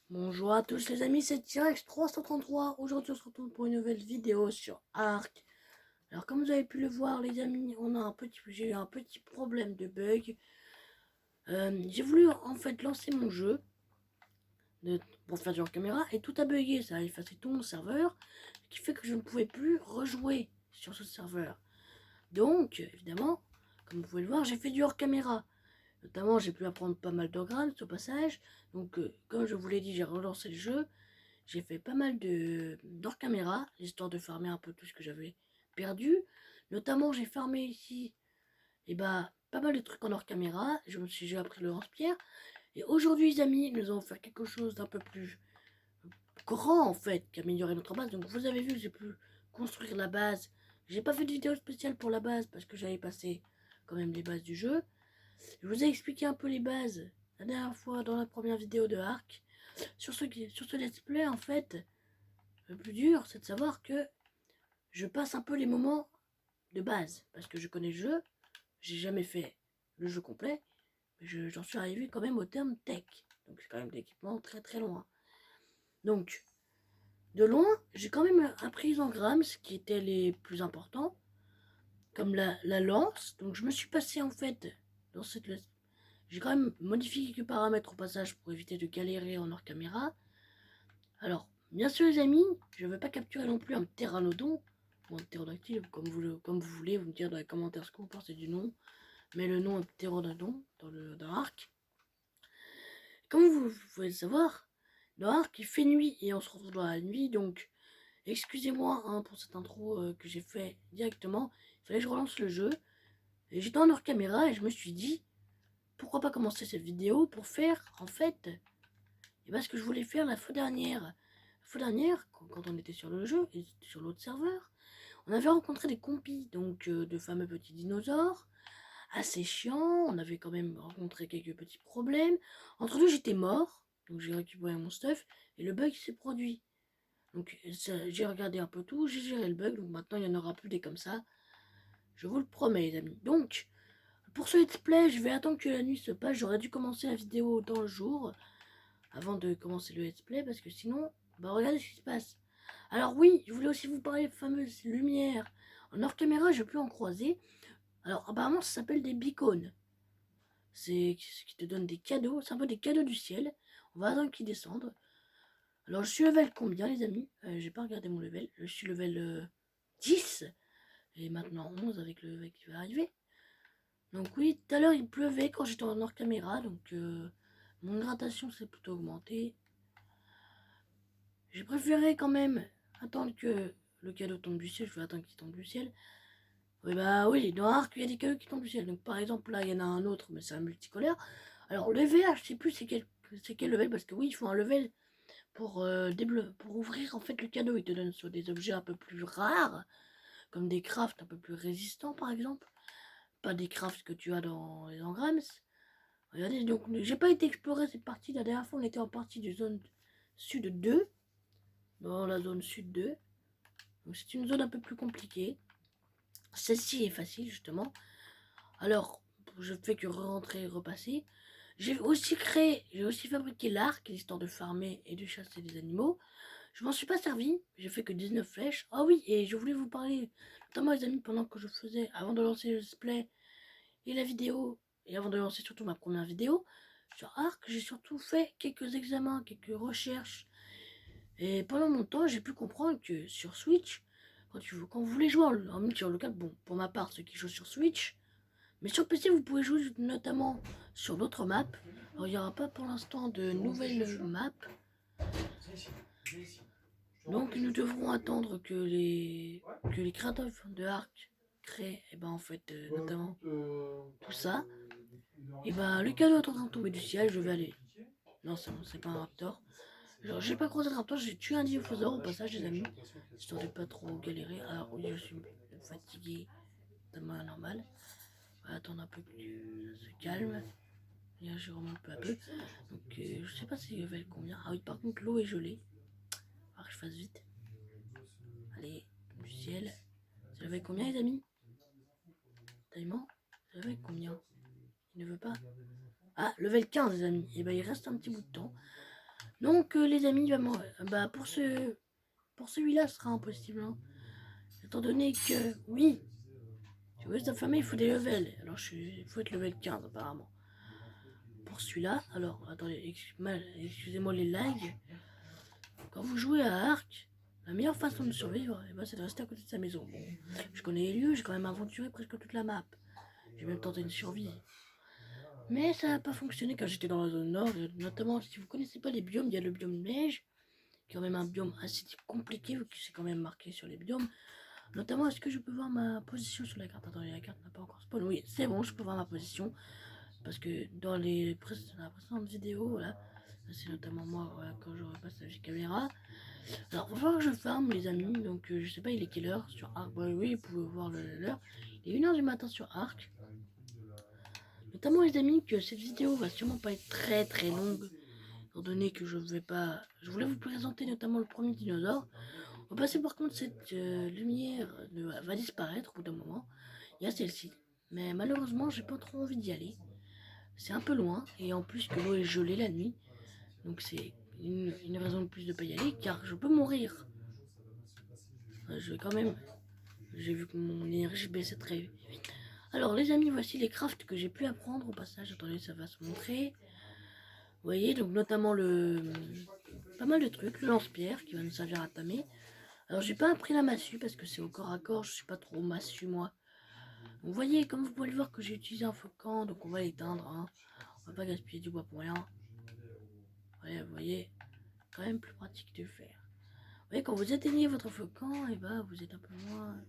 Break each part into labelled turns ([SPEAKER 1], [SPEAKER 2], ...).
[SPEAKER 1] Bonjour à tous les amis, c'est T-Rex333. Aujourd'hui on se retrouve pour une nouvelle vidéo sur Ark. Alors comme vous avez pu le voir les amis, j'ai eu un petit problème de bug. J'ai voulu en fait lancer mon jeu pour faire du hors-caméra et tout a bugué, ça a effacé tout mon serveur, ce qui fait que je ne pouvais plus rejouer sur ce serveur. Donc évidemment, comme vous pouvez le voir, j'ai fait du hors-caméra. Notamment j'ai pu apprendre pas mal d'organes au passage. Donc comme je vous l'ai dit, j'ai relancé le jeu. J'ai fait pas mal d'hors caméra, histoire de farmer un peu tout ce que j'avais perdu. Notamment, j'ai farmé ici, et bah, pas mal de trucs en hors caméra. J'ai appris le lance-pierre. Et aujourd'hui, les amis, nous allons faire quelque chose d'un peu plus grand, en fait, qu'améliorer notre base. Donc, vous avez vu, j'ai pu construire la base. J'ai pas fait de vidéo spéciale pour la base, parce que j'avais passé quand même les bases du jeu. Je vous ai expliqué un peu les bases la dernière fois dans la première vidéo de Ark. Sur ce let's play, en fait, le plus dur, c'est de savoir que je passe un peu les moments de base. Parce que je connais le jeu, j'ai jamais fait le jeu complet, mais j'en suis arrivé quand même au terme tech. Donc c'est quand même l'équipement très très loin. Donc, de loin, j'ai quand même appris les engrammes, ce qui étaient les plus importants, comme la lance. Donc je me suis passé en fait dans cette liste. J'ai quand même modifié quelques paramètres au passage pour éviter de galérer en hors caméra. Alors, bien sûr les amis, je ne vais pas capturer non plus un pteranodon ou un ptérodactyle, comme vous voulez, vous me dire dans les commentaires ce que vous pensez du nom, mais le nom est pteranodon dans Ark. Comme vous pouvez le savoir, dans Ark il fait nuit et on se retrouve dans la nuit, donc excusez-moi hein, pour cette intro que j'ai fait directement, il fallait que je relance le jeu, et j'étais en hors caméra et je me suis dit, pourquoi pas commencer cette vidéo pour faire en fait et bien ce que je voulais faire la fois dernière. La fois dernière, quand on était sur le jeu et sur l'autre serveur, on avait rencontré des compis, donc de fameux petits dinosaures, assez chiants. On avait quand même rencontré quelques petits problèmes. Entre deux, j'étais mort, donc j'ai récupéré mon stuff et le bug s'est produit. Donc j'ai regardé un peu tout, j'ai géré le bug, donc maintenant il n'y en aura plus des comme ça. Je vous le promets les amis. Donc, pour ce let's play, je vais attendre que la nuit se passe. J'aurais dû commencer la vidéo dans le jour avant de commencer le let's play parce que sinon, bah regardez ce qui se passe. Alors oui, je voulais aussi vous parler des fameuses lumières. En hors caméra, je peux en croiser. Alors apparemment, ça s'appelle des beacons. C'est ce qui te donne des cadeaux. C'est un peu des cadeaux du ciel. On va attendre qu'ils descendent. Alors je suis level combien les amis? J'ai pas regardé mon level. Je suis level 10. Et maintenant 11 avec le level qui va arriver. Donc oui, tout à l'heure il pleuvait quand j'étais en hors caméra. Donc mon hydratation s'est plutôt augmentée. J'ai préféré quand même attendre que le cadeau tombe du ciel. Je vais attendre qu'il tombe du ciel. Oui, bah oui, dans Arc, il y a des cadeaux qui tombent du ciel. Donc par exemple, là, il y en a un autre, mais c'est un multicolore. Alors le VH, je sais plus c'est quel level, parce que oui, il faut un level pour ouvrir en fait le cadeau. Il te donne sur des objets un peu plus rares, comme des crafts un peu plus résistants par exemple. Pas des crafts que tu as dans les engrammes. Regardez, donc j'ai pas été explorer cette partie. La dernière fois, on était en partie du zone sud 2, dans la zone sud 2. Donc c'est une zone un peu plus compliquée. Celle-ci est facile justement. Alors, je fais que rentrer et repasser. J'ai aussi fabriqué l'arc, histoire de farmer et de chasser des animaux. Je m'en suis pas servi, j'ai fait que 19 flèches. Ah oui, et je voulais vous parler, notamment les amis, pendant que je faisais, avant de lancer le display et la vidéo, et avant de lancer surtout ma première vidéo, sur Arc, j'ai surtout fait quelques examens, quelques recherches. Et pendant mon temps, j'ai pu comprendre que sur Switch, quand vous voulez jouer en multijoueur local, bon, pour ma part, ceux qui jouent sur Switch, mais sur PC, vous pouvez jouer notamment sur d'autres maps. Alors, il n'y aura pas pour l'instant de nouvelles maps. Donc, nous devrons attendre que les créateurs de Ark créent, et ben, en fait, notamment tout ça. Et ben, le cadeau est en train de tomber du ciel, je vais aller. Non, c'est pas un raptor. Genre, j'ai pas croisé de raptor, j'ai tué un diophosaure au passage, les amis. Histoire de pas trop galérer. Alors, oui, je suis fatigué de manière normale. On va attendre un peu que ça se calme. Et là, je remonte peu à peu. Donc, je sais pas si level combien. Ah oui, par contre, l'eau est gelée. Il que je fasse vite. Allez, du ciel. C'est level combien, les amis? Taillement? C'est level combien? Il ne veut pas. Ah, level 15, les amis. Et ben, il reste un petit bout de temps. Donc les amis, bah, pour celui-là, ce sera impossible. Hein. Étant donné que, oui, si vous voulez s'affamer, il faut des levels. Alors il faut être level 15 apparemment. Pour celui-là, alors, attendez, excusez-moi les lags. Quand vous jouez à Ark, la meilleure façon de survivre, eh ben, c'est de rester à côté de sa maison. Bon, je connais les lieux, j'ai quand même aventuré presque toute la map. J'ai même tenté une survie. Mais ça n'a pas fonctionné quand j'étais dans la zone nord, notamment si vous connaissez pas les biomes, il y a le biome neige, qui est quand même un biome assez compliqué, vu que c'est quand même marqué sur les biomes. Notamment, est-ce que je peux voir ma position sur la carte? Attendez, la carte n'a pas encore spawn. Oui, c'est bon, je peux voir ma position. Parce que dans la précédente vidéo, voilà, c'est notamment moi, voilà, quand je repasse la caméra. Alors, il va falloir que je farme, les amis. Donc, je sais pas, il est quelle heure sur Arc? Bah, oui, vous pouvez voir l'heure. Il est 1h du matin sur Arc. Notamment, les amis, que cette vidéo va sûrement pas être très longue. Étant donné que je vais pas. Je voulais vous présenter notamment le premier dinosaure. On va passer par contre, cette lumière va disparaître au bout d'un moment. Il y a celle-ci. Mais malheureusement, j'ai pas trop envie d'y aller. C'est un peu loin. Et en plus que l'eau est gelée la nuit. Donc c'est une raison de plus de pas y aller. Car je peux mourir. Je vais quand même. J'ai vu que mon énergie baissait très vite. Alors les amis, voici les crafts que j'ai pu apprendre au passage. Attendez, ça va se montrer. Vous voyez, donc notamment pas mal de trucs. Le lance-pierre qui va nous servir à tamer. Alors j'ai pas appris la massue parce que c'est au corps à corps, je suis pas trop massue moi. Vous voyez, comme vous pouvez le voir que j'ai utilisé un feu camp, donc on va l'éteindre. Hein. On va pas gaspiller du bois pour rien. Ouais, vous voyez, quand même plus pratique de faire. Vous voyez, quand vous éteignez votre feu camp, et bah vous êtes un peu moins.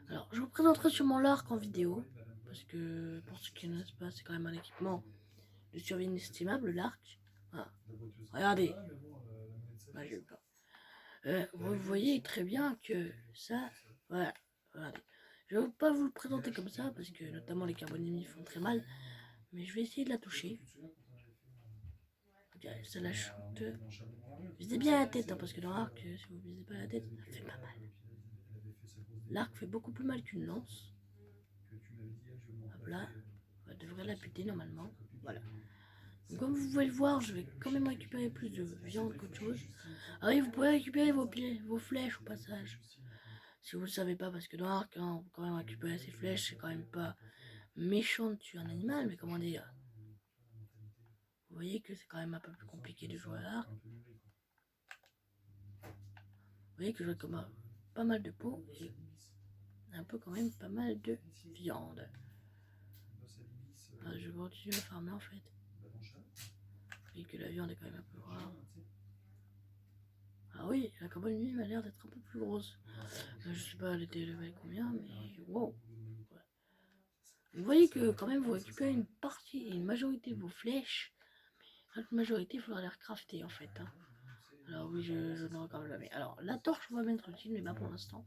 [SPEAKER 1] Alors je vous présenterai sûrement l'arc en vidéo. Parce que pour ceux qui ne connaissent pas, c'est quand même un équipement de survie inestimable, l'arc. Voilà. Regardez. Ah, j'ai eu peur. Vous voyez très bien que ça. Voilà. Regardez. Je ne vais pas vous le présenter comme ça parce que notamment les carbonimiers font très mal. Mais je vais essayer de la toucher. Ok, ça la shoot. Visez bien la tête hein, parce que dans l'arc, si vous visez pas la tête, ça fait pas mal. L'arc fait beaucoup plus mal qu'une lance. Hop là. On devrait la buter normalement. Voilà. Donc, comme vous pouvez le voir, je vais quand même récupérer plus de viande qu'autre chose. Ah oui, vous pouvez récupérer vos flèches au passage. Si vous ne le savez pas, parce que dans l'arc, hein, on peut quand même récupérer ses flèches, c'est quand même pas méchant de tuer un animal, mais comment dire. Vous voyez que c'est quand même un peu plus compliqué de jouer à l'arc. Vous voyez que je comme pas mal de peau et un peu quand même pas mal de viande. Je vais continuer à farmer en fait. Et que la viande est quand même un peu rare. Ah oui, la carbone m'a l'air d'être un peu plus grosse. Je sais pas, elle était level combien, mais wow. Ouais. Vous voyez que quand même vous récupérez une partie, une majorité de vos flèches. La majorité, il faudra les recrafter en fait. Hein. Alors oui, je ne regarde jamais. Alors la torche, on va mettre utile, mais pas pour l'instant.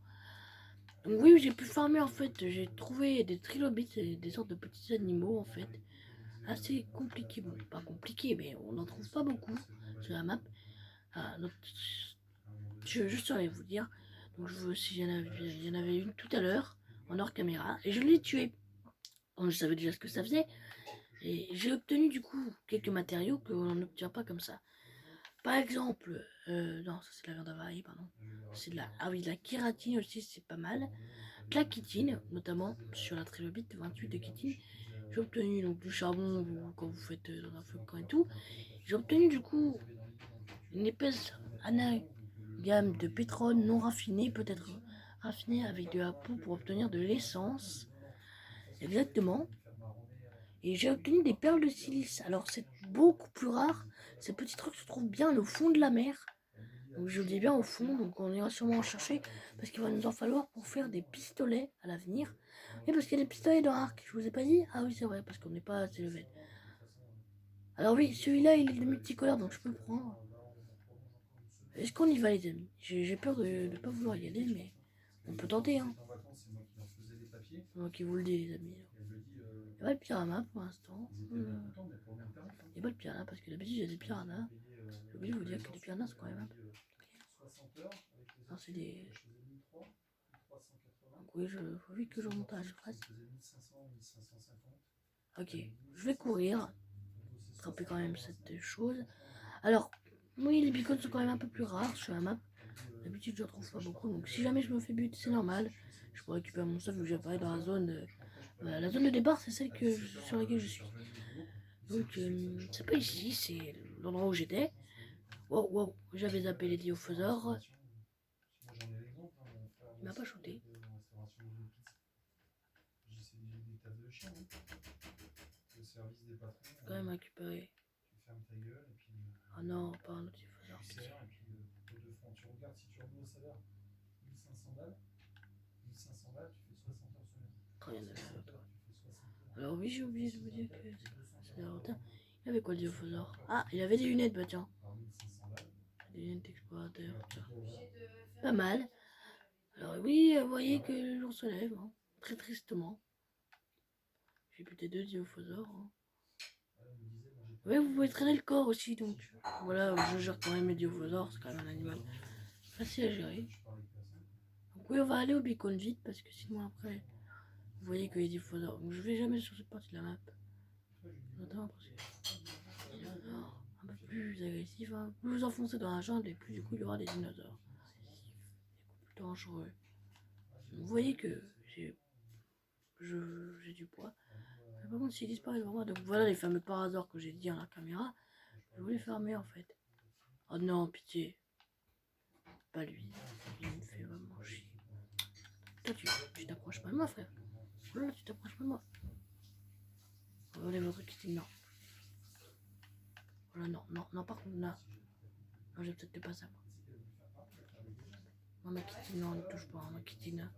[SPEAKER 1] Donc oui, j'ai pu farmer en fait. J'ai trouvé des trilobites, des sortes de petits animaux en fait. Assez compliqués. Bon, pas compliqués, mais on n'en trouve pas beaucoup sur la map. Ah, donc, je saurais vous dire. Donc si il y en avait une tout à l'heure en hors caméra et je l'ai tué. Donc, je savais déjà ce que ça faisait. Et j'ai obtenu du coup quelques matériaux qu'on n'obtient pas comme ça. Par exemple, non, ça c'est la viande avariée, pardon. C'est de la, ah oui, de la kératine aussi, c'est pas mal. De la chitine, notamment sur la trilobite 28 de chitine. J'ai obtenu donc du charbon quand vous faites dans un feu de camp et tout. J'ai obtenu du coup une épaisse amalgame de pétrole non raffiné, peut-être raffiné avec de la peau pour obtenir de l'essence. Exactement. Et j'ai obtenu des perles de silice. Alors c'est beaucoup plus rare. Ces petits trucs se trouvent bien au fond de la mer. Donc je le dis bien au fond, donc on ira sûrement en chercher. Parce qu'il va nous en falloir pour faire des pistolets à l'avenir. Et parce qu'il y a des pistolets dans Arc, je vous ai pas dit. Ah oui c'est vrai, parce qu'on n'est pas assez level. Alors oui, celui-là il est de multicolore, donc je peux le prendre. Est-ce qu'on y va les amis? J'ai peur de ne pas vouloir y aller, mais on peut tenter. Hein. C'est moi qui vous le dis les amis. Il n'y a pas de piranha pour l'instant. Il n'y a pas de piranha parce que d'habitude il y a des piranhas. J'ai oublié de vous dire que les piranhas sont quand même un peu. Non, c'est des. Donc oui, faut vite que je remonte à la surface. Ok, je vais courir. Attraper quand même cette chose. Alors, Oui, les beacons sont quand même un peu plus rares sur la map. D'habitude, je ne trouve pas beaucoup. Donc, si jamais je me fais buter, c'est normal. Je peux récupérer mon stuff vu que j'apparais dans la zone. La zone de départ, c'est celle sur laquelle je suis. Donc, c'est pas ici, c'est l'endroit où j'étais. Wow, wow, j'avais zappé les diophosaures. Il m'a pas shooté. Quand même récupéré. Oh non, pas un autre diophosore, pitié. Quand il y en avait un autre. Alors oui, j'ai oublié de vous dire que c'est la retard. Il avait quoi le diophosaure? Ah, il avait des lunettes, bah tiens. Des lunettes d'explorateur, tiens. Pas mal. Alors oui, vous voyez que le jour se lève, hein, très tristement. J'ai buté 2 diophosaures. Hein. Ouais, vous pouvez traîner le corps aussi, donc voilà, je gère quand même les diophosaures, c'est quand même un animal facile à gérer. Donc oui, on va aller au beacon vite, parce que sinon après, vous voyez que les diophosaures... Donc je vais jamais sur cette partie de la map. Notamment parce que un peu plus agressif, hein. Plus vous enfoncez dans la jungle, et plus du coup il y aura des dinosaures. C'est plus dangereux. Donc, vous voyez que j'ai du poids. Mais par contre, s'il disparaît devant moi, donc voilà les fameux parasaures que j'ai dit à la caméra. Je voulais fermer en fait. Oh non, pitié. Pas lui. Il me fait vraiment chier. Toi, tu t'approches pas de moi, frère. Là, tu t'approches pas de moi. Regardez votre kitty, non. Voilà, non, non, non, par contre, là. Non, j'ai peut-être pas ça, moi. Non, ma kitty, non, ne touche pas, hein, ma kitty, là.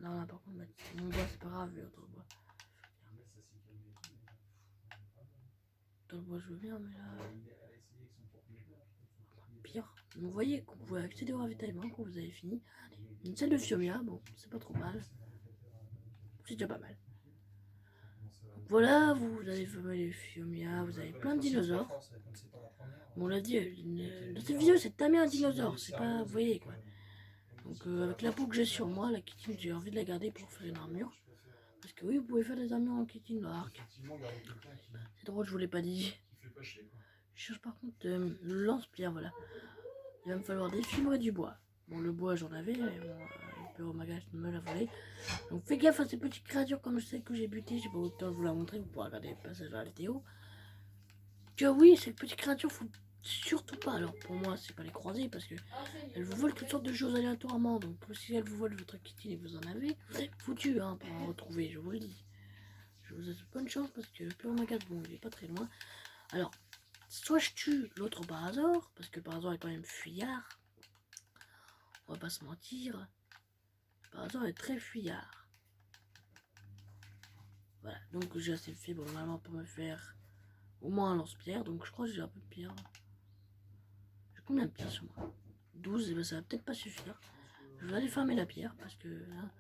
[SPEAKER 1] Non, là, par contre, mon bois, c'est pas grave, l'autre bois. Dans le bois, je veux bien, mais là. Pire. Vous voyez qu'on pouvait accéder au ravitaillement quand vous avez fini. Une salle de Fiomia, bon, c'est pas trop mal. C'est déjà pas mal. Donc voilà, vous avez fait les Fiomia, vous avez plein de dinosaures. Bon, on l'a dit, dans cette vidéo, c'est de tamer un dinosaure, c'est pas, vous voyez quoi. Donc avec la peau que j'ai sur moi, la kitine, j'ai envie de la garder pour faire une armure. Parce que oui, vous pouvez faire des armures en kitine dans l'arc. C'est drôle, je vous l'ai pas dit. Je cherche par contre le lance-pierre, voilà. Il va me falloir des fibres et du bois. Bon, le bois, j'en avais, mais bon, le pyromagage me l'a volé. Donc fais gaffe à ces petites créatures comme je sais que j'ai buté. J'ai pas autant de vous la montrer, vous pourrez regarder le passage de la vidéo. Que oui, ces petites créatures, faut surtout pas. Alors pour moi, c'est pas les croiser parce que elles vous volent toutes sortes de choses aléatoirement. Donc si elles vous volent votre kitty et vous en avez, foutu hein, pour en retrouver, je vous le dis. Je vous souhaite bonne chance parce que le pyromagage, bon, il est pas très loin. Alors, soit je tue l'autre Parasaur, parce que le Parasaur est quand même fuyard. On va pas se mentir. Le Parasaur est très fuyard. Voilà, donc j'ai assez de fibres normalement pour me faire au moins un lance-pierre. Donc je crois que j'ai un peu de pierre. J'ai combien de pierres sur moi? 12, et ben ça va peut-être pas suffire. Je vais aller farmer la pierre parce que... Hein.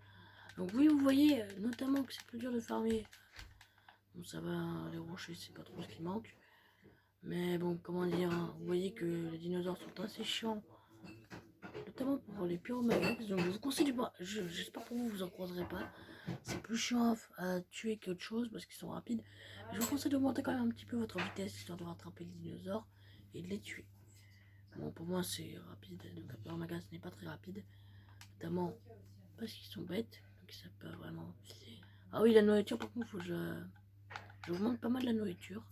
[SPEAKER 1] Donc oui, vous voyez notamment que c'est plus dur de farmer. Bon, ça va, les rochers, c'est pas trop ce qui manque. Mais bon, comment dire, hein, vous voyez que les dinosaures sont assez chiants. Notamment pour les pyromagax. Donc je vous conseille du bois. J'espère pour vous, vous en croiserez pas. C'est plus chiant à tuer qu'autre chose parce qu'ils sont rapides. Mais je vous conseille d'augmenter quand même un petit peu votre vitesse histoire de rattraper les dinosaures et de les tuer. Bon, pour moi c'est rapide. Donc un pyromagax n'est pas très rapide. Notamment parce qu'ils sont bêtes. Donc ça peut vraiment... Ah oui, la nourriture par contre, faut que j'augmente pas mal la nourriture.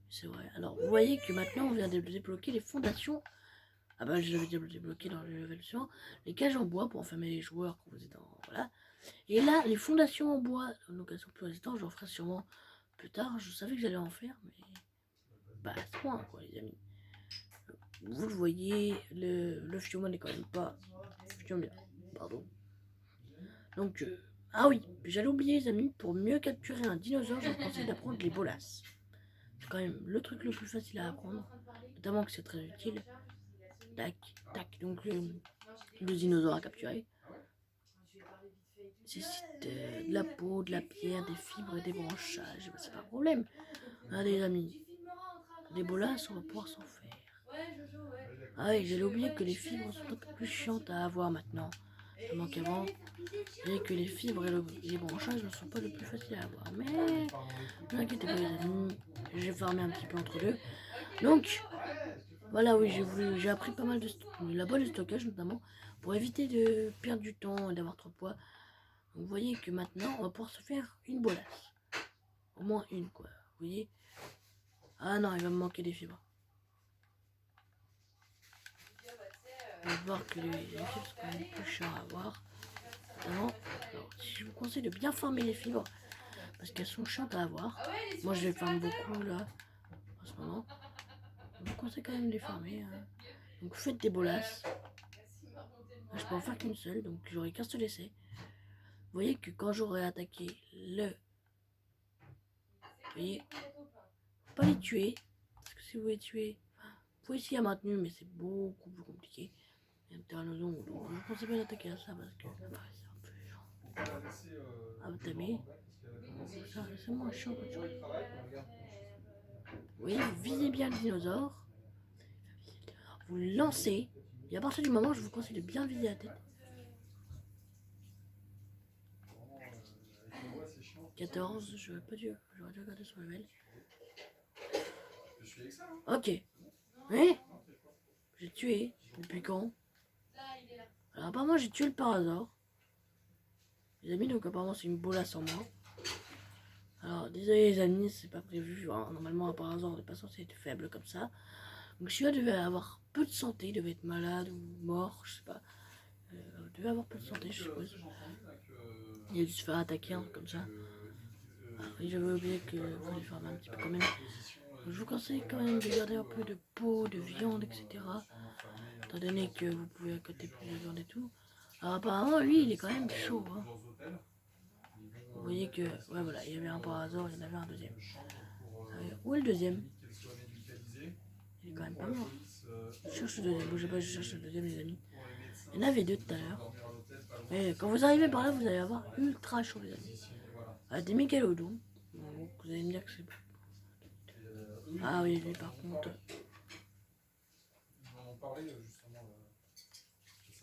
[SPEAKER 1] C'est vrai. Alors vous voyez que maintenant on vient de débloquer les fondations. Ah bah je l'avais débloqué dans le level suivant. Les cages en bois pour enfermer les joueurs quand vous êtes en... Voilà. Et là, les fondations en bois, location plus résistante, j'en ferai sûrement plus tard. Je savais que j'allais en faire, mais... Bah c'est loin quoi les amis. Vous le voyez, le Fioma n'est quand même pas... Fioma, pardon. Donc... Ah oui, j'allais oublier les amis, pour mieux capturer un dinosaure, je vous conseille d'apprendre les bolasses. C'est quand même le truc le plus facile à apprendre, notamment que c'est très utile. Tac, tac, donc le dinosaure à capturer. Nécessite de la peau, de la pierre, des fibres et des branchages, c'est pas un problème. Allez les amis, des bolasses, on va pouvoir s'en faire. Ah oui, j'allais oublier que les fibres sont un peu plus chiantes à avoir maintenant. Seulement qu'avant, vous voyez que les fibres et les branchages ne sont pas le plus facile à avoir. Mais ne vous inquiétez pas les amis, j'ai farmé un petit peu entre deux. Donc, voilà, oui, j'ai appris pas mal de là-bas, le stockage notamment, pour éviter de perdre du temps et d'avoir trop de poids. Donc, vous voyez que maintenant, on va pouvoir se faire une bolasse. Au moins une, quoi. Vous voyez? Ah non, il va me manquer des fibres. On va voir que les fibres sont quand même plus chères à avoir. Notamment, alors, je vous conseille de bien farmer les fibres, parce qu'elles sont chiantes à avoir. Moi, je les farme beaucoup, là, en ce moment. Je vous conseille quand même de les farmer. Hein. Donc, faites des bolasses. Je peux en faire qu'une seule, donc j'aurai qu'un seul essai. Vous voyez que quand j'aurai attaqué le... Vous voyez, faut pas les tuer, parce que si vous les tuez, vous pouvez essayer à maintenir, mais c'est beaucoup plus compliqué. Il y a un pteranodon, donc je ne pensais pas d'attaquer à ça, parce que ça paraissait un peu chiant à tamer. C'est moins chiant que ça. Vous voyez, vous visez bien le dinosaure, vous le lancez, et à partir du moment où je vous conseille de bien viser la tête. 14, je n'aurais pas dû regarder son level. Ok. Oui. J'ai tué. Depuis quand? Alors apparemment j'ai tué le par hasard. Les amis, donc apparemment c'est une bolasse en moi. Alors désolé les amis, c'est pas prévu. Hein. Normalement par hasard on n'est pas censé être faible comme ça. Donc celui-là devait avoir peu de santé, il devait être malade ou mort, je sais pas. Il devait avoir peu de santé je suppose. Il a dû se faire attaquer hein, comme ça. Et j'avais oublié qu'il fallait faire un petit peu quand même. Donc, je vous conseille quand même de garder un peu de peau, de viande, etc. Étant donné que vous pouvez accoter plus de viande et tout. Alors apparemment lui il est quand même chaud. Hein. Vous voyez que, ouais voilà, il y avait un par hasard, il y en avait un deuxième. Où est le deuxième? Il est quand même pas mort. Je cherche le deuxième, bougez pas, je cherche le deuxième les amis. Il y en avait deux tout à l'heure. Et quand vous arrivez par là, vous allez avoir ultra chaud les amis. Des mégalodons. Donc, vous allez me dire que c'est... Ah oui, lui par contre...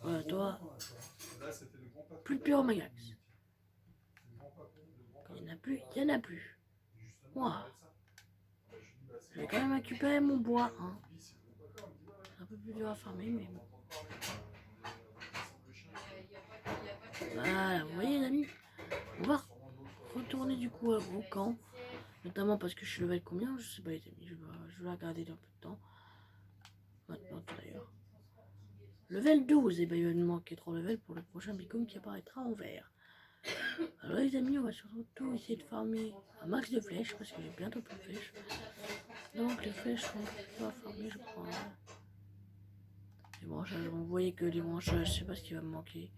[SPEAKER 1] Ouais, toi... Plus de pyromagax. Il n'y en a plus, il n'y en a plus. Wow. Je vais quand même récupérer mon bois. Hein. C'est un peu plus dur à farmer, mais bon. Voilà, vous voyez les amis, on va retourner du coup au camp. Notamment parce que je suis level combien, je sais pas les amis, je vais regarder dans un peu de temps. Maintenant d'ailleurs. Level 12, et ben il va nous manquer 3 levels pour le prochain bicôme qui apparaîtra en vert. Alors les amis, on va surtout essayer de farmer un max de flèches parce que j'ai bientôt plus de flèches. Donc les flèches sont pas farmer je crois. Les branchages, vous voyez que les branchages, je sais pas ce qui va me manquer.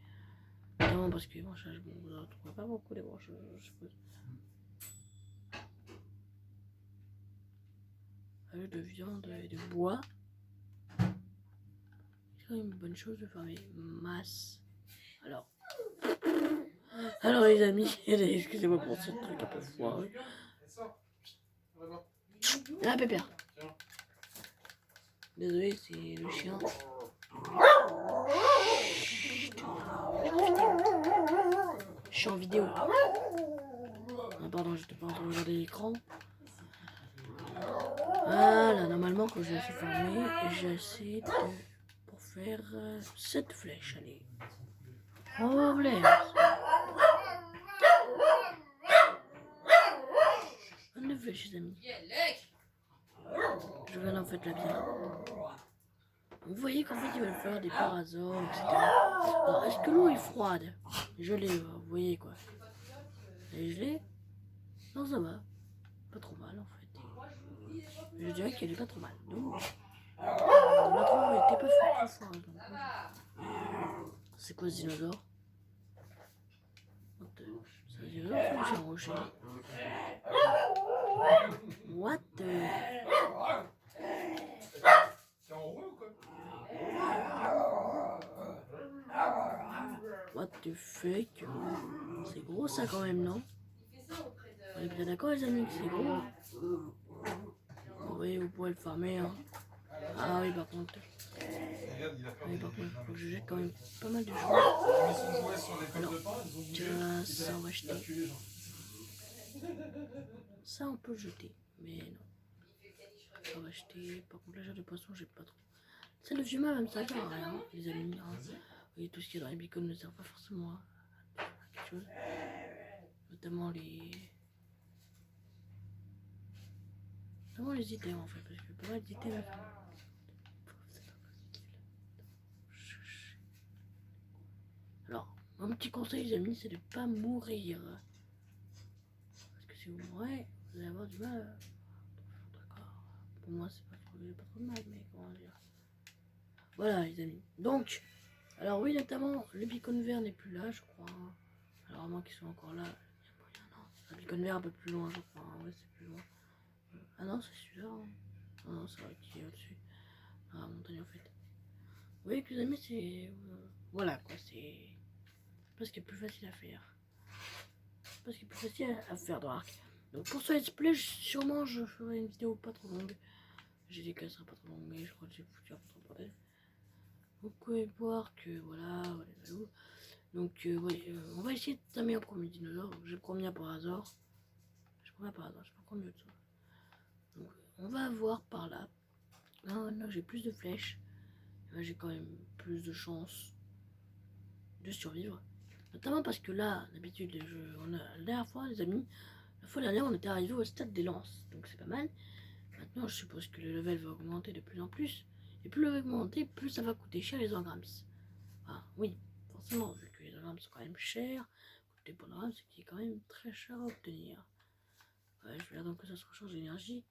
[SPEAKER 1] Notamment parce que les branchages, bon, vous n'en trouvez pas beaucoup les branchages, je suppose. Avec de viande et de bois. C'est quand même une bonne chose de farmer masse. Alors les amis, excusez-moi pour ce truc un peu foireux. Ah Pépère. Désolé, c'est le chien. Je suis en vidéo. Ah, pardon, je n'étais pas en train de regarder l'écran. Voilà, normalement quand je vais farmer, j'ai assez pour faire 7 flèches. Allez. Problème. 29 flèches, les amis. Je viens d'en fait la bien. Vous voyez qu'en fait, ils veulent faire des parasaures, etc. Alors, est-ce que l'eau est froide? Je l'ai, vous voyez quoi. Elle est gelée? Non, ça va. Pas trop mal, en fait. Je dirais qu'elle est pas trop mal. Donc, la trouve était pas trop froide. C'est quoi ce dinosaure? C'est un dinosaure, c'est un rocher. What the... What the fuck? C'est gros ça quand même, non? On est bien d'accord les amis que c'est gros. Vous voyez, vous pouvez le farmer. Hein. Ah oui, par contre.
[SPEAKER 2] regarde, il a pas
[SPEAKER 1] Mais
[SPEAKER 2] de.
[SPEAKER 1] par contre,
[SPEAKER 2] Non,
[SPEAKER 1] faut
[SPEAKER 2] mais
[SPEAKER 1] que je
[SPEAKER 2] c'est
[SPEAKER 1] jette
[SPEAKER 2] bon.
[SPEAKER 1] quand même pas mal de choses.
[SPEAKER 2] Ils ont mis son jouet sur les
[SPEAKER 1] Alors,
[SPEAKER 2] pommes de pain, ils ont bougé.
[SPEAKER 1] ça on va
[SPEAKER 2] Il a
[SPEAKER 1] jeter.
[SPEAKER 2] tué les gens.
[SPEAKER 1] Ça on peut le jeter, mais non. Ça on va jeter. Par contre, la jarre de poisson, j'ai pas trop. C'est le vieux même, ça sert à rien, les amis. Hein. Et tout ce qui est dans les bacon ne sert pas forcément à quelque chose. Notamment les idées en fait, parce que pas mal d'idées. Alors, mon petit conseil, les amis, c'est de pas mourir. Parce que si vous mourrez, vous allez avoir du mal. D'accord. Pour moi, c'est pas trop de mal, mais comment dire. Voilà, les amis. Donc, alors oui, notamment, le bacon vert n'est plus là, je crois. Alors, à moins qu'ils soient encore là. Le bacon vert un peu plus loin, je crois. Ouais, c'est plus loin. Ah non, c'est celui-là. Hein. Ah non, ça va qui est au-dessus. Ah, la montagne en fait. Vous voyez que les amis, c'est. Voilà quoi, c'est. Parce qu'il est plus facile à faire. Parce qu'il est plus facile à faire dans l'arc. Donc pour ce let's play, sûrement je ferai une vidéo pas trop longue. J'ai dit qu'elle sera pas trop longue, mais je crois que j'ai foutu un peu trop de bordel. Vous pouvez voir que voilà. Donc on va essayer de tamer un premier dinosaure. J'ai promis par hasard. Je promets par hasard, je sais pas combien de ça. Donc on va voir par là. Là, j'ai plus de flèches. J'ai quand même plus de chances de survivre. Notamment parce que là, d'habitude, la dernière fois, les amis, la fois dernière, on était arrivé au stade des lances. Donc c'est pas mal. Maintenant, je suppose que le level va augmenter de plus en plus. Et plus le level va augmenter, plus ça va coûter cher les engrams. Ah oui, forcément, vu que les engrams sont quand même chers, coûter pour l'engramme, c'est qui est quand même très cher à obtenir. Ouais, je vais donc que ça se recharge d'énergie.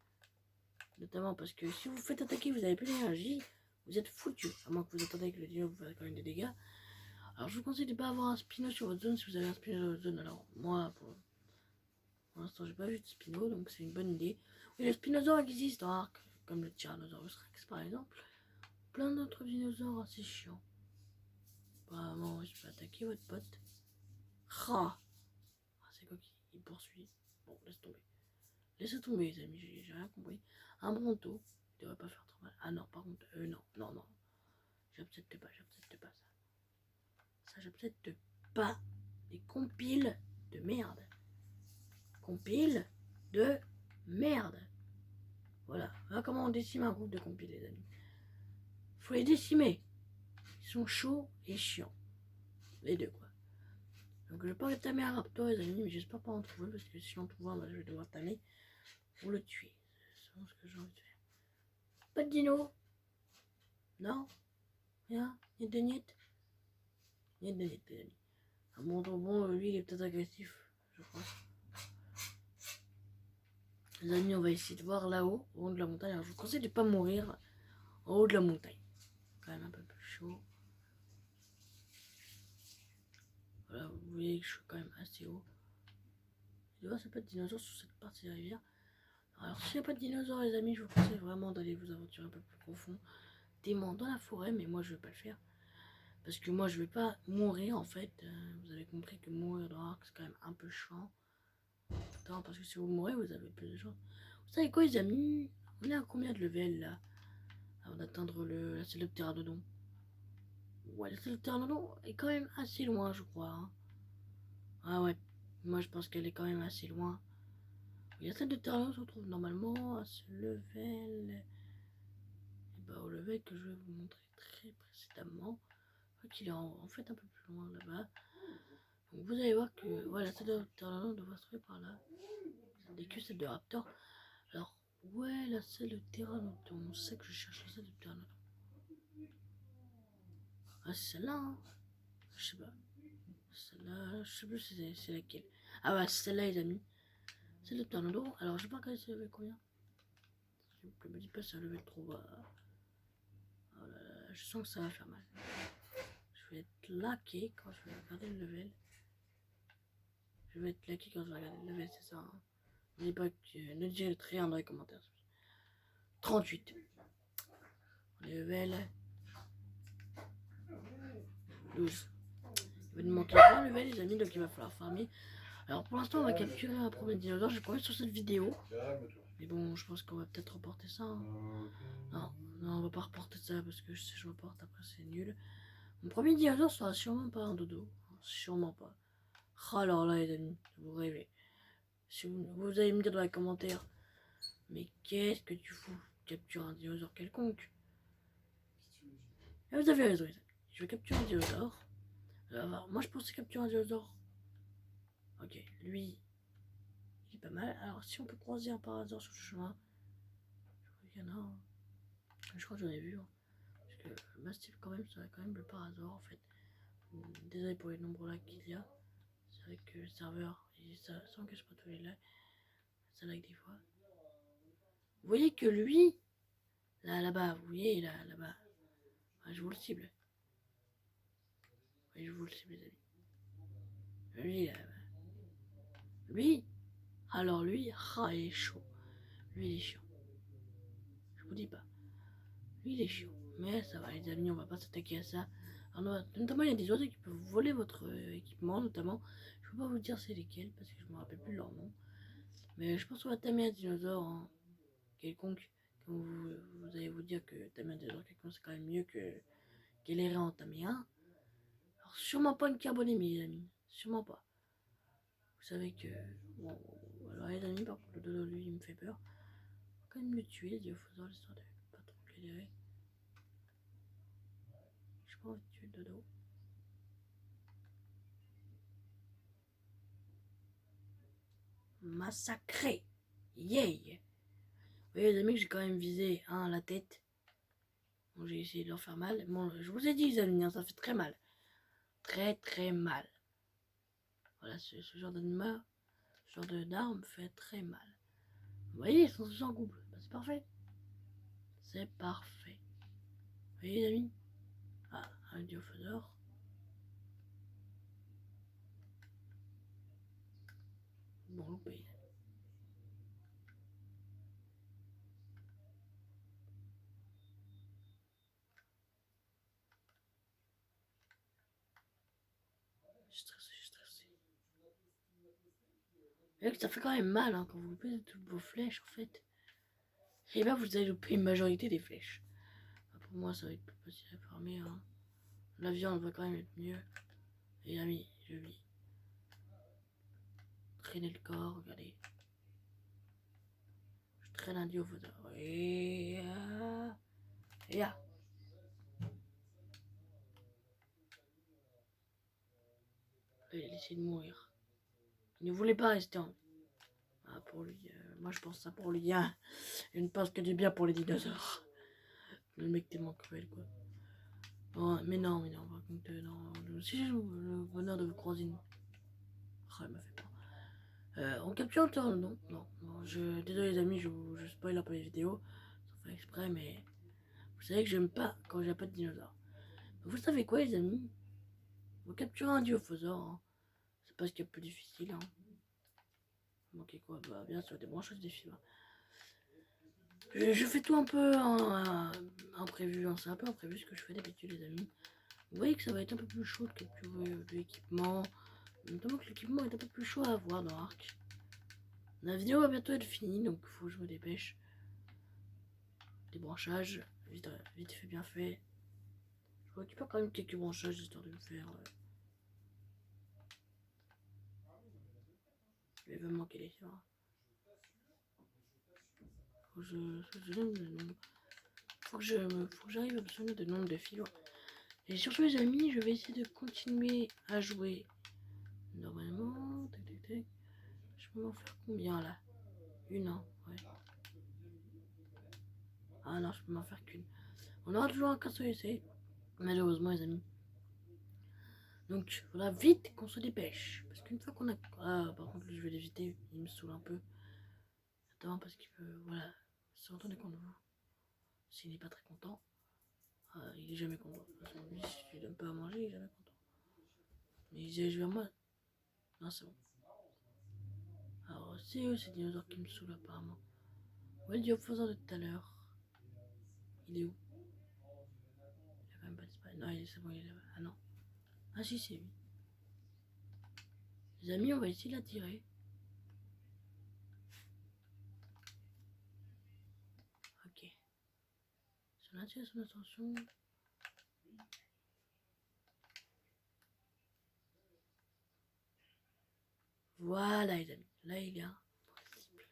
[SPEAKER 1] Notamment parce que si vous faites attaquer, vous n'avez plus d'énergie, vous êtes foutu. À moins que vous attendez que le dino vous fasse quand même des dégâts. Alors je vous conseille de ne pas avoir un spino sur votre zone si vous avez un spino sur votre zone. Alors moi, pour l'instant, j'ai pas vu de spino, donc c'est une bonne idée. Oui, les spinosaures existent dans Ark, comme le Tyrannosaurus Rex par exemple. Plein d'autres dinosaures assez chiants. Apparemment, je peux attaquer votre pote. Ah, c'est quoi qui poursuit? Bon, laisse tomber. Laissez tomber, les amis, j'ai rien compris. Un bronto, il devrait pas faire trop mal. Ah non, par contre, non. J'accepte pas ça. Ça, j'accepte pas. Des compiles de merde. Compile de merde. Voilà. Voilà comment on décime un groupe de compiles, les amis. Faut les décimer. Ils sont chauds et chiants. Les deux, quoi. Donc, je vais pas tamer un raptor, les amis, mais j'espère pas en trouver, parce que si j'en trouve un, bah, je vais devoir tamer pour le tuer. C'est vraiment ce que j'ai envie de faire. Pas de dino. Non. Rien. Niet de niet. Niet de niet, les amis. Un bon, lui, il est peut-être agressif, je crois. Les amis, on va essayer de voir là-haut, au haut de la montagne. Alors, je vous conseille de ne pas mourir en haut de la montagne. Quand même un peu plus chaud. Voilà, vous voyez que je suis quand même assez haut. Il doit y avoir pas de dinosaures sur cette partie de la rivière. Alors, s'il n'y a pas de dinosaures, les amis, je vous conseille vraiment d'aller vous aventurer un peu plus profond. Dans la forêt, mais moi, je ne vais pas le faire. Parce que moi, je ne vais pas mourir, en fait. Vous avez compris que mourir dans l'arc, c'est quand même un peu chiant. Attends, parce que si vous mourrez, vous avez plus de chance. Vous savez quoi, les amis? On est à combien de level, là? Avant d'atteindre la selle de pteranodon. Ouais, la selle de pteranodon est quand même assez loin, je crois. Hein. Ah ouais, moi je pense qu'elle est quand même assez loin. La selle de pteranodon se retrouve normalement à ce level. Et bah au level que je vais vous montrer très précédemment. Je crois qu'il est en fait un peu plus loin là-bas. Donc vous allez voir que voilà, la selle de pteranodon devrait se trouver par là. Dès que celle de raptor. Alors, ouais, la selle de pteranodon. C'est que je cherche la selle de pteranodon. Ah, c'est celle-là, hein. Je sais pas. Celle-là, je sais plus si c'est laquelle. Ah ouais, c'est celle-là, les amis. C'est le pteranodon. Alors, je sais pas quand c'est level combien. S'il vous plaît, me dis pas c'est un level trop bas. Oh là là, je sens que ça va faire mal. Je vais être laqué quand je vais regarder le level. Je vais être laqué quand je vais regarder le level, c'est ça. Hein. Ne dites rien dans les commentaires. 38. Level 12. Il va nous manquer un level, les amis, donc il va falloir farmer. Alors pour l'instant, on va capturer un premier dinosaure. Je vais prendre sur cette vidéo. Mais bon, je pense qu'on va peut-être reporter ça. Hein. Non, non, on va pas reporter ça parce que si je reporte après c'est nul. Mon premier dinosaure sera sûrement pas un dodo. Sûrement pas. Oh alors là les amis, vous rêvez. Si vous allez me dire dans les commentaires, mais qu'est-ce que tu fous? Capture un dinosaure quelconque. Et vous avez raison les amis. Je vais capturer un dinosaure. Alors, moi je pensais capturer un dinosaure. Ok, lui, il est pas mal. Alors si on peut croiser un par hasard sur le chemin. Je crois qu'il y en a un. Je crois que j'en ai vu. Hein. Parce que le Mastiff quand même, ça va quand même le par hasard en fait. Désolé pour les nombreux lags qu'il y a. C'est vrai que le serveur, ça n'engage pas tous les lags. Ça lag des fois. Vous voyez que lui, là-bas, vous voyez là-bas. Ah, je vous le cible. Oui, je vous le cible les amis. Lui là-bas. Lui, alors lui, ah, il est chaud. Lui, il est chiant. Je vous dis pas. Lui, il est chiant. Mais ça va les amis, on va pas s'attaquer à ça. Alors, notamment, il y a des oiseaux qui peuvent voler votre équipement, notamment. Je peux pas vous dire c'est lesquels parce que je me rappelle plus leur nom. Mais je pense qu'on va tamer un dinosaure hein, quelconque. Comme vous allez vous dire que tamer un dinosaure quelconque c'est quand même mieux que galérer à en tamer un. Alors sûrement pas une carbonémie les amis. Sûrement pas. Vous savez que... Bon, voilà les amis, par contre le dodo lui il me fait peur. On va quand même le tuer le diophosaure l'histoire de pas trop galérer. J'ai pas envie de tuer le dodo. Massacré. Yay. Vous voyez les amis que j'ai quand même visé hein, la tête. Bon, j'ai essayé de leur faire mal. Bon, je vous ai dit les amis, hein, ça fait très mal. Très très mal. Voilà, ce genre d'animal, ce genre d'arme fait très mal. Vous voyez, ils sont tous en couple. Bah, c'est parfait. C'est parfait. Vous voyez les amis? Ah, un diophosaure. Bon, loupé. Je suis stressé, je suis stressé. Vous voyez que ça fait quand même mal hein, quand vous loupez toutes vos flèches en fait. Et là, vous allez louper une majorité des flèches. Bah, pour moi, ça va être plus facile à farmer. Hein. La viande va quand même être mieux. Et les amis, je vis. Traîner le corps, regardez. Je traîne un diophosaure. Et là. Il a essayé de mourir. Il ne voulait pas rester en... Ah, pour lui, moi je pense ça pour lui. Hein. Il ne pense que du bien pour les dinosaures. Le mec tellement cruel quoi. Oh, mais non, par contre, non. Si j'ai le bonheur de vous croiser une... Oh, il m'a fait peur. On capture le temps, non, désolé les amis, je spoil un peu les vidéos. Sans faire exprès, mais... Vous savez que j'aime pas quand j'ai pas de dinosaures. Vous savez quoi les amis? Vous capturez un diophosaure. Hein. C'est pas ce qu'il y a de plus difficile. Hein. Manquez quoi? Bah bien sûr, des branchages des fibres. Je fais tout un peu imprévu, hein. C'est un peu imprévu ce que je fais d'habitude les amis. Vous voyez que ça va être un peu plus chaud de capturer de l'équipement. Notamment que l'équipement est un peu plus chaud à avoir dans Ark. La vidéo va bientôt être finie donc il faut que je me dépêche. Des branchages, vite fait bien fait. Je récupère quand même quelques branchages histoire de me faire... Il va me manquer les fibres. Faut que je donne le nombre. Faut que j'arrive à me souvenir du nombre de fibres. Et sur ce les amis, je vais essayer de continuer à jouer. Normalement, tac tac tac. Je peux m'en faire combien là? Une, hein, ouais. Ah non, je peux m'en faire qu'une. On aura toujours un seul essai, malheureusement les amis. Donc voilà, vite qu'on se dépêche. Parce qu'une fois qu'on a... Ah, par contre, je vais l'éviter, il me saoule un peu. Notamment parce qu'il peut, voilà, se retourner contre vous. S'il n'est pas très content, il est jamais content. De toute façon, lui, si je lui donne pas à manger, il est jamais content. Mais il dirige vers moi. Non, c'est bon. Alors, c'est eux ces dinosaures qui me saoulent apparemment. Ouais, le diophosaure de tout à l'heure. Il est où? Il a quand même pas disparu. Non, c'est bon, il est là. Ah non. Ah si, c'est lui. Les amis, on va essayer de l'attirer. Ça attire son attention. Voilà les amis, là il est impossible.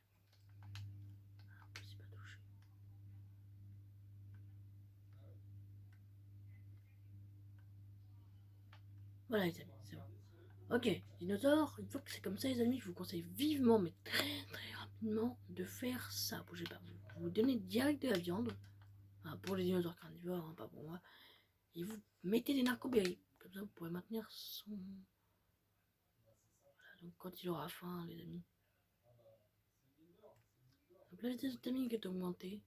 [SPEAKER 1] Impossible à toucher. Voilà les amis, c'est bon. Ok, dinosaure, une fois que c'est comme ça les amis, je vous conseille vivement, mais très très rapidement, de faire ça. Bougez pas, vous donnez direct de la viande, enfin, pour les dinosaures carnivores, hein, pas pour moi, et vous mettez des narcoberries, comme ça vous pourrez maintenir son... Voilà, donc quand il aura faim les amis. Donc la vitesse de timing est augmentée.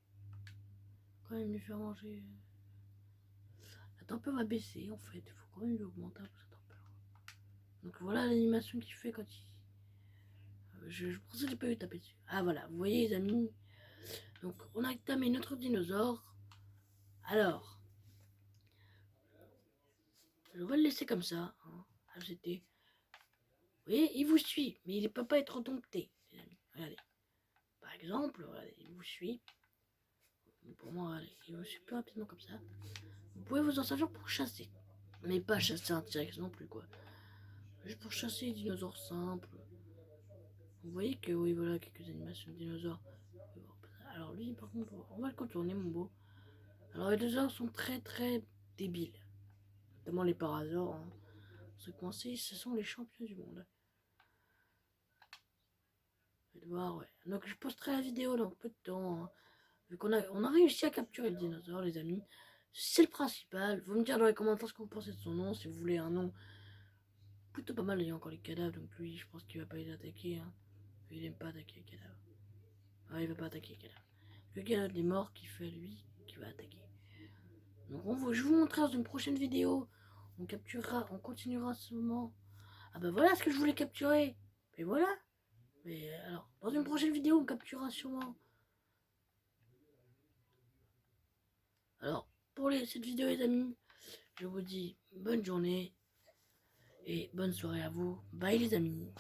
[SPEAKER 1] Quand même lui faire manger... La température va baisser en fait, il faut quand même lui augmenter un peu sa température. Donc voilà l'animation qu'il fait quand il... Je pensais que j'ai pas eu taper dessus. Ah voilà, vous voyez les amis. Donc on a tamé notre dinosaure. Alors, je vais le laisser comme ça. Hein. Ah, c'était... Vous voyez, il vous suit, mais il ne peut pas être dompté, les amis. Regardez. Par exemple, regardez, il vous suit. Pour moi, regardez, il vous suit plus rapidement comme ça. Vous pouvez vous en servir pour chasser. Mais pas chasser un T-Rex non plus, quoi. Juste pour chasser les dinosaures simples. Vous voyez que, oui, voilà, quelques animations de dinosaures. Alors lui, par contre, on va le contourner, mon beau. Alors les dinosaures sont très très débiles. Notamment les parasaures. Hein. Se coincer, ce sont les champions du monde. Vous allez voir, ouais. Donc je posterai la vidéo dans peu de temps. Hein. Vu qu'on a réussi à capturer le dinosaure, les amis. C'est le principal. Vous me dire dans les commentaires ce que vous pensez de son nom. Si vous voulez un nom plutôt pas mal, il y a encore les cadavres. Donc lui, je pense qu'il va pas les attaquer. Hein. Il aime pas attaquer les cadavres. Ah, il va pas attaquer les cadavres. Le cadavre des morts qui fait lui qui va attaquer. Donc je vous montrerai dans une prochaine vidéo. On capturera, on continuera ce moment. Ah bah voilà ce que je voulais capturer. Et voilà. Mais alors, dans une prochaine vidéo, on capturera sûrement. Alors, pour cette vidéo les amis, je vous dis bonne journée et bonne soirée à vous. Bye les amis.